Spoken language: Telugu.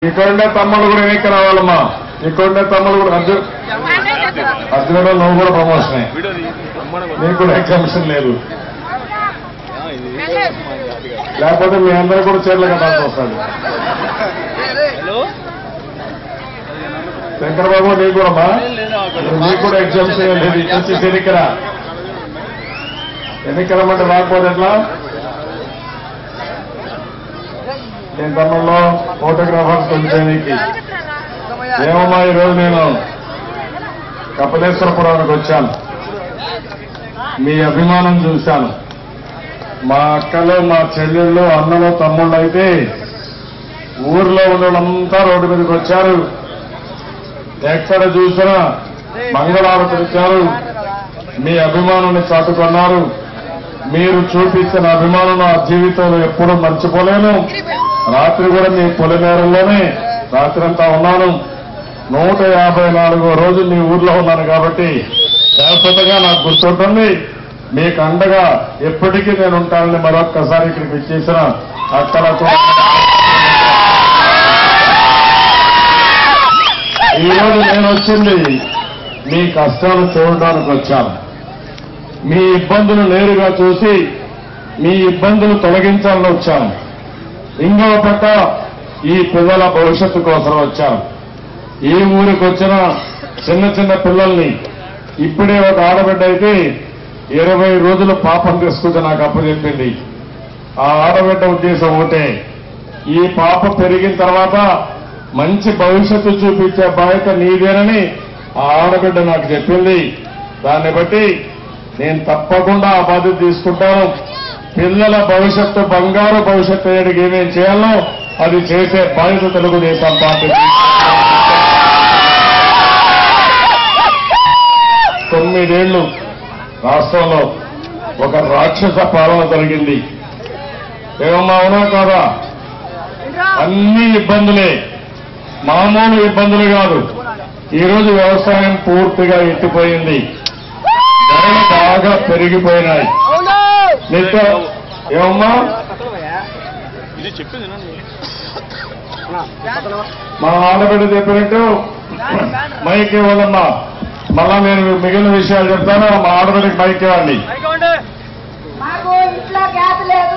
ఇక్కడుండే తమ్ముళ్ళు కూడా వెనక్కి రావాలమ్మా. ఇక్కడుండే తమ్ముళ్ళు కూడా అర్జునుడు నువ్వు కూడా ప్రమోషనే, నీకు కూడా ఎగ్జామిషన్ లేదు. లేకపోతే మీ అందరూ కూడా చీరలు కట్టాల్సి వస్తుంది. శంకరబాబు నీకు కూడా అమ్మా, నీకు కూడా ఎగ్జామిషన్ లేదు. వచ్చి ఎన్నికరా ఎన్నికరమ్మంటే రాకపోతే ఎట్లా? నేను తమ్ముల్లో ఫోటోగ్రాఫర్స్ తొలిచేయడానికి ఏమమ్మా ఈరోజు నేను కపిలేశ్వరపురానికి వచ్చాను. మీ అభిమానం చూశాను. మా అక్కలు, మా చెల్లెళ్ళు, అన్నలు, తమ్ముళ్ళు అయితే ఊర్లో ఉన్నోళ్ళంతా రోడ్డు మీదకి వచ్చారు. ఎక్కడ చూసినా మంగళారతులు ఇచ్చారు. మీ అభిమానాన్ని చాటుకున్నారు. మీరు చూపించిన అభిమానం నా జీవితంలో ఎప్పుడూ మర్చిపోలేను. రాత్రి కూడా మీ పొలిమేరల్లోనే రాత్రంతా ఉన్నాను. 154వ రోజు మీ ఊర్లో ఉన్నాను కాబట్టి శాశ్వతంగా నాకు గుర్తుంటుంది. మీకు అండగా ఎప్పటికీ నేను ఉంటానని మరొక్కసారి ఇక్కడికి ఇచ్చేసిన అక్కలకు ఈరోజు నేను వచ్చింది మీ కష్టాలు చూడడానికి వచ్చాను. మీ ఇబ్బందులు నేరుగా చూసి మీ ఇబ్బందులు తొలగించాలని వచ్చాను. ఇంకో పక్క ఈ పిల్లల భవిష్యత్తు కోసం వచ్చాను. ఈ ఊరికి వచ్చిన చిన్న చిన్న పిల్లల్ని ఇప్పుడే ఒక ఆడబిడ్డ అయితే 20 రోజులు పాపం తీసుకుంటే నాకు అప్పచెప్పింది. ఆ ఆడబిడ్డ ఉద్దేశం ఒకటే, ఈ పాప పెరిగిన తర్వాత మంచి భవిష్యత్తు చూపించే బాధ్యత నీదేనని ఆ ఆడబిడ్డ నాకు చెప్పింది. దాన్ని బట్టి నేను తప్పకుండా ఆ బాధ్యత తీసుకుంటాను. పిల్లల భవిష్యత్తు, బంగారు భవిష్యత్తు అయ్యేటికి ఏమేం చేయాలో అది చేసే బాధ్యత తెలుగుదేశం పార్టీ. 9 ఏళ్లు రాష్ట్రంలో ఒక రాక్షస పాలన జరిగింది. ఏమన్నా అవునా కాదా? అన్ని ఇబ్బందులే, మామూలు ఇబ్బందులు కాదు. ఈరోజు వ్యవసాయం పూర్తిగా ఎత్తిపోయింది. ధరలు బాగా పెరిగిపోయినాయి. నిత్య ఏమమ్మా మా ఆడబిడ్డ చెప్పినట్టు మైక్ ఇవ్వాలమ్మా. మళ్ళా నేను మిగిలిన విషయాలు చెప్తాను. మా ఆడబిడ్డకి మైక్ ఇవ్వండి. మాకు ఇంట్లో గ్యాస్ లేదు,